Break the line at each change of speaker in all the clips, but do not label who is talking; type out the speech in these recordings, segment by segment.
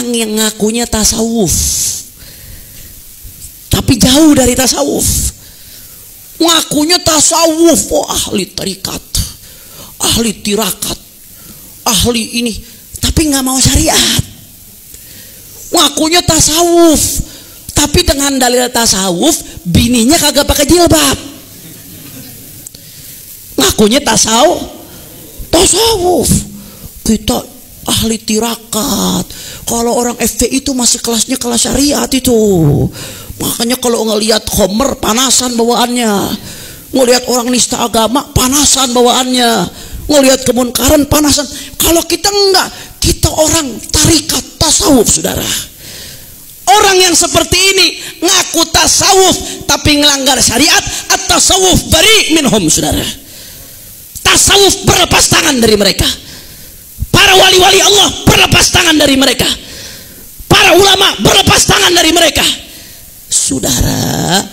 orang yang ngakunya tasawuf tapi jauh dari tasawuf. Ngakunya tasawuf, oh ahli tarikat, ahli tirakat, ahli ini, tapi nggak mau syariat. Ngakunya tasawuf, tapi dengan dalil tasawuf bininya kagak pakai jilbab. Ngakunya tasawuf, kita ahli tirakat. Kalau orang FPI itu masih kelasnya kelas syariat itu. Makanya kalau ngelihat Homer panasan bawaannya, ngelihat orang nista agama panasan bawaannya, ngelihat kemunkaran panasan. Kalau kita enggak, kita orang tarikat tasawuf, saudara. Orang yang seperti ini ngaku tasawuf tapi ngelanggar syariat, at-tasawuf bari minhum, saudara. Tasawuf berlepas tangan dari mereka. Para wali-wali Allah berlepas tangan dari mereka. Para ulama berlepas tangan dari mereka. Saudara,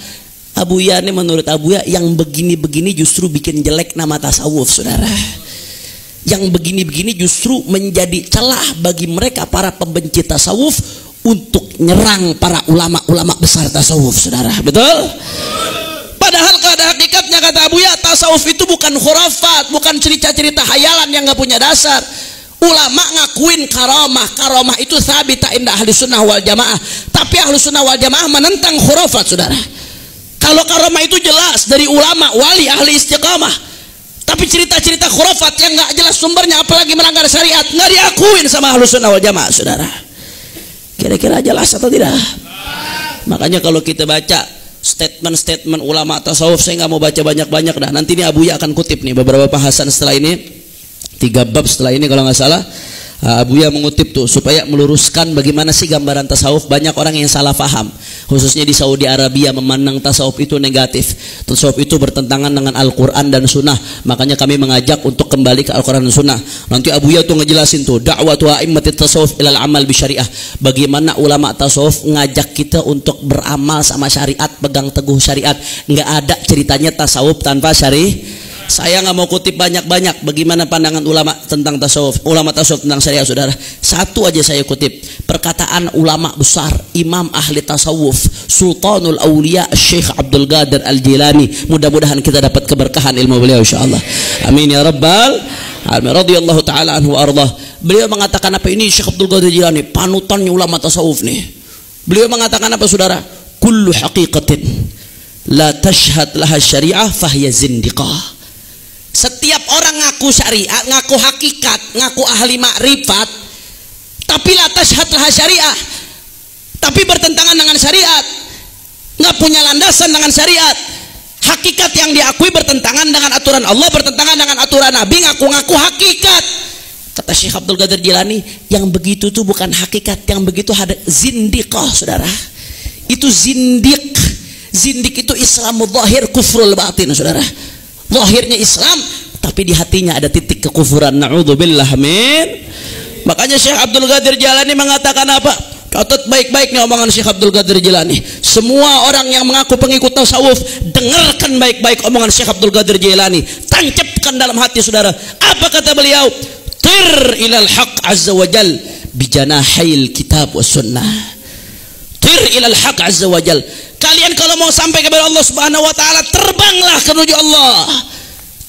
Abuya ini menurut Abuya yang begini-begini justru bikin jelek nama tasawuf, saudara. Yang begini-begini justru menjadi celah bagi mereka para pembenci tasawuf untuk nyerang para ulama-ulama besar tasawuf, saudara. Betul? Padahal pada hakikatnya kata Abuya, tasawuf itu bukan khurafat, bukan cerita-cerita hayalan yang gak punya dasar. Ulama ngakuin karamah itu sabita indah ahli sunnah wal jamaah, tapi ahli sunnah wal jamaah menentang khurafat, saudara. Kalau karamah itu jelas dari ulama wali ahli istiqamah, tapi cerita-cerita khurafat yang nggak jelas sumbernya, apalagi melanggar syariat, nggak diakuin sama ahli sunnah wal jamaah, saudara. Kira-kira jelas atau tidak? Makanya kalau kita baca statement-statement ulama tasawuf, saya nggak mau baca banyak-banyak dah. Nanti ini Abuya akan kutip nih beberapa bahasan setelah ini. 3 bab setelah ini kalau nggak salah, Abuya mengutip tuh supaya meluruskan bagaimana sih gambaran tasawuf. Banyak orang yang salah paham, khususnya di Saudi Arabia, memandang tasawuf itu negatif. Tasawuf itu bertentangan dengan Al-Quran dan Sunnah. Makanya kami mengajak untuk kembali ke Al-Quran dan Sunnah. Nanti Abuya tuh ngejelasin tuh da'watu a'immatit tasawuf ilal amal bisyariah. Bagaimana ulama tasawuf ngajak kita untuk beramal sama syariat, pegang teguh syariat. Nggak ada ceritanya tasawuf tanpa syariat. Saya nggak mau kutip banyak-banyak bagaimana pandangan ulama tentang tasawuf, ulama tasawuf tentang syariat, saudara. Satu aja saya kutip, perkataan ulama besar, imam ahli tasawuf, Sultanul Aulia Syekh Abdul Qadir Al-Jilani. Mudah-mudahan kita dapat keberkahan ilmu beliau, insyaallah. Amin ya rabbal alamin. Radhiyallahu taala anhu ardah. Beliau mengatakan apa ini? Syekh Abdul Qadir Jilani, panutannya ulama tasawuf nih. Beliau mengatakan apa, saudara? Kullu haqiqatin la tashhad laha syariah fahiya zindiqah. Setiap orang ngaku syariat, ngaku hakikat, ngaku ahli makrifat, tapi la tashhad laha syariah, tapi bertentangan dengan syariat, nggak punya landasan dengan syariat. Hakikat yang diakui bertentangan dengan aturan Allah, bertentangan dengan aturan Nabi, ngaku-ngaku hakikat. Kata Syekh Abdul Qadir Jilani, yang begitu tuh bukan hakikat, yang begitu ada zindiqah, saudara. Itu zindiq. Zindiq itu Islamul zahir, kufrul batin, saudara. Zahirnya Islam, tapi di hatinya ada titik kekufuran. Na'udzubillah min. Makanya Syekh Abdul Qadir Jilani mengatakan apa? Catat baik-baik nih omongan Syekh Abdul Qadir Jilani. Semua orang yang mengaku pengikut tasawuf, dengarkan baik-baik omongan Syekh Abdul Qadir Jilani. Tancapkan dalam hati, saudara. Apa kata beliau? Tir ilal haq azza wa jal bijanahail kitab was sunnah. Tir ilal haq azza wa jal. Kalian kalau mau sampai kepada Allah Subhanahu wa taala, terbanglah menuju Allah.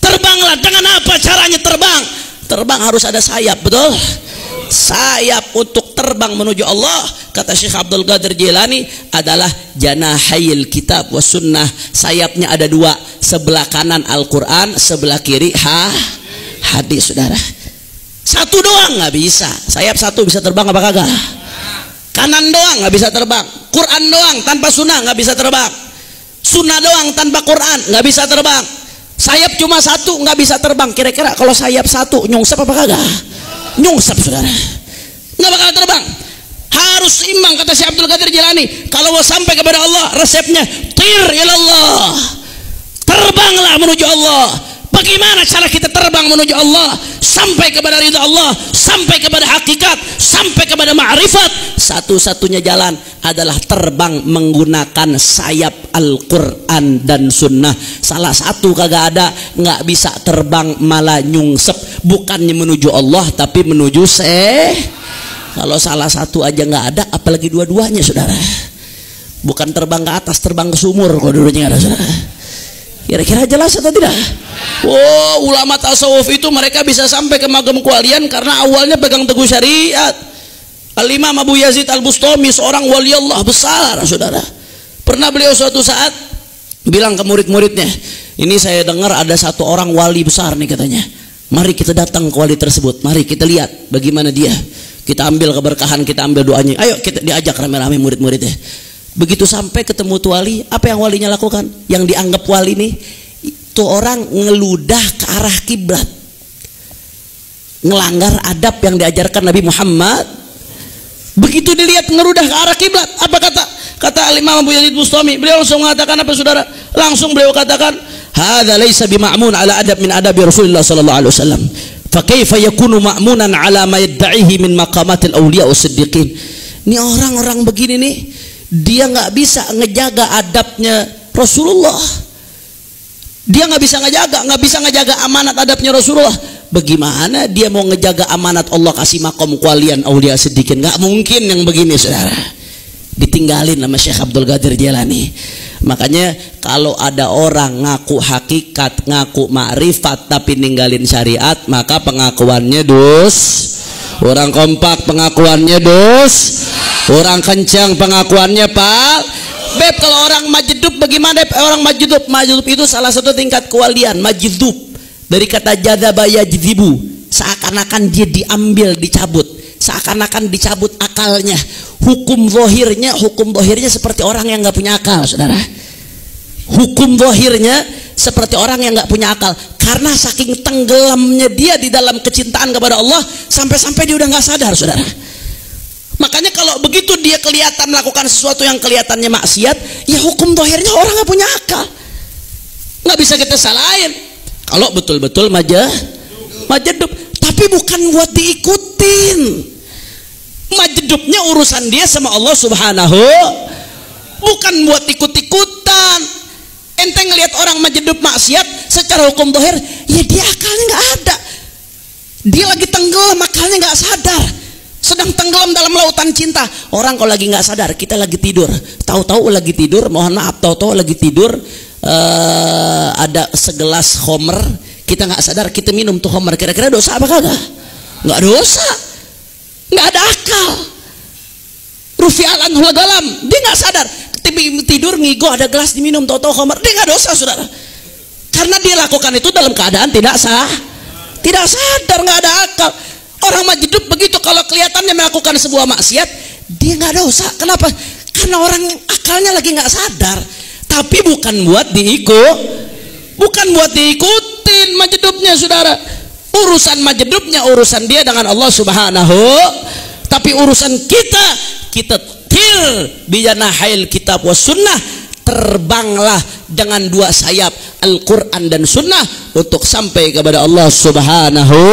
Terbanglah. Dengan apa caranya terbang? Terbang harus ada sayap, betul? Sayap untuk terbang menuju Allah, kata Syekh Abdul Qadir Jilani, adalah janahayil kitab was sunnah. Sayapnya ada 2, sebelah kanan Al-Quran, sebelah kiri hadis, saudara. Satu doang nggak bisa. Sayap satu bisa terbang apa kagak? Kanan doang nggak bisa terbang. Quran doang tanpa sunnah nggak bisa terbang. Sunnah doang tanpa Quran nggak bisa terbang. Sayap cuma satu nggak bisa terbang. Kira-kira kalau sayap satu nyungsep apa kagak? Nyungsep, saudara. Nggak bakal terbang. Harus seimbang, kata Syekh Abdul Qadir Jilani. Kalau mau sampai kepada Allah, resepnya tir ilallah. Terbanglah menuju Allah. Bagaimana cara kita terbang menuju Allah? Sampai kepada ridha Allah, sampai kepada hakikat, sampai kepada ma'rifat. Satu-satunya jalan adalah terbang menggunakan sayap Al-Quran dan Sunnah. Salah satu kagak ada, nggak bisa terbang malah nyungsep. Bukannya menuju Allah, tapi menuju Kalau salah satu aja nggak ada, apalagi dua-duanya, saudara. Bukan terbang ke atas, terbang ke sumur kalau dulunya ada, saudara. Kira-kira jelas atau tidak? Oh, ulama tasawuf itu mereka bisa sampai ke magam kualian karena awalnya pegang teguh syariat. Al-Imam Abu Yazid Al-Bustami, seorang wali Allah besar, saudara. Pernah beliau suatu saat bilang ke murid-muridnya, ini saya dengar ada satu orang wali besar nih katanya. Mari kita datang ke wali tersebut, mari kita lihat bagaimana dia. Kita ambil keberkahan, kita ambil doanya. Ayo kita diajak rame-rame murid-muridnya. Begitu sampai ketemu tuh wali, apa yang walinya lakukan? Yang dianggap wali nih, itu orang ngeludah ke arah kiblat, ngelanggar adab yang diajarkan Nabi Muhammad. Begitu dilihat ngeludah ke arah kiblat, apa kata Al-Imam Abu Yazid Bustami? Beliau langsung mengatakan apa, saudara? Langsung beliau katakan, hadza laisa bima'mun ala adab min adabi Rasulullah sallallahu alaihi wasallam. Fakaifa yakunu ma'munan ala ma yadda'ihi min maqamatil awliya was-siddiqin. Ini orang-orang begini nih, dia nggak bisa ngejaga adabnya Rasulullah. Dia nggak bisa ngejaga amanat adabnya Rasulullah. Bagaimana dia mau ngejaga amanat Allah kasih makom kualian awliya siddiqin? Nggak mungkin yang begini, saudara. Ditinggalin sama Syekh Abdul Qadir Jailani. Makanya kalau ada orang ngaku hakikat, ngaku makrifat tapi ninggalin syariat, maka pengakuannya dos. Orang kompak pengakuannya dos. Orang kencang pengakuannya pak. Beb, kalau orang majdub bagaimana? Orang majdub itu salah satu tingkat kewalian. Majdub dari kata jadzaba yajdzibu, seakan-akan dia diambil, dicabut, seakan-akan dicabut akalnya. Hukum zahirnya seperti orang yang nggak punya akal, saudara. Hukum zahirnya seperti orang yang nggak punya akal, karena saking tenggelamnya dia di dalam kecintaan kepada Allah sampai-sampai dia udah nggak sadar, saudara. Makanya kalau begitu dia kelihatan melakukan sesuatu yang kelihatannya maksiat, ya hukum zahirnya orang nggak punya akal, nggak bisa kita salahin. Kalau betul-betul majdub, tapi bukan buat diikutin. Majdubnya urusan dia sama Allah Subhanahu, bukan buat ikut-ikutan. Ente ngelihat orang majdub maksiat secara hukum zahir, ya dia akalnya nggak ada, dia lagi tenggelam, akalnya nggak sadar, sedang tenggelam dalam lautan cinta. Orang kalau lagi nggak sadar, kita lagi tidur, tahu-tahu lagi tidur, mohon maaf, tahu-tahu lagi tidur, ada segelas homer, kita nggak sadar, kita minum tuh homer, kira-kira dosa apa kagak? Nggak dosa, nggak ada akal. Rufi'al anhul galam, dia nggak sadar, tidur ngigo ada gelas diminum, tahu-tahu homer, dia nggak dosa, saudara, karena dia lakukan itu dalam keadaan tidak sadar, nggak ada akal. Orang majdub begitu, kalau kelihatannya melakukan sebuah maksiat, dia nggak dosa. Kenapa? Karena orang akalnya lagi nggak sadar. Tapi bukan buat diikutin majdubnya, saudara. Urusan majdubnya urusan dia dengan Allah Subhanahu. Tapi urusan kita til bijanahail kitab was sunnah, terbanglah dengan dua sayap Al-Quran dan Sunnah untuk sampai kepada Allah Subhanahu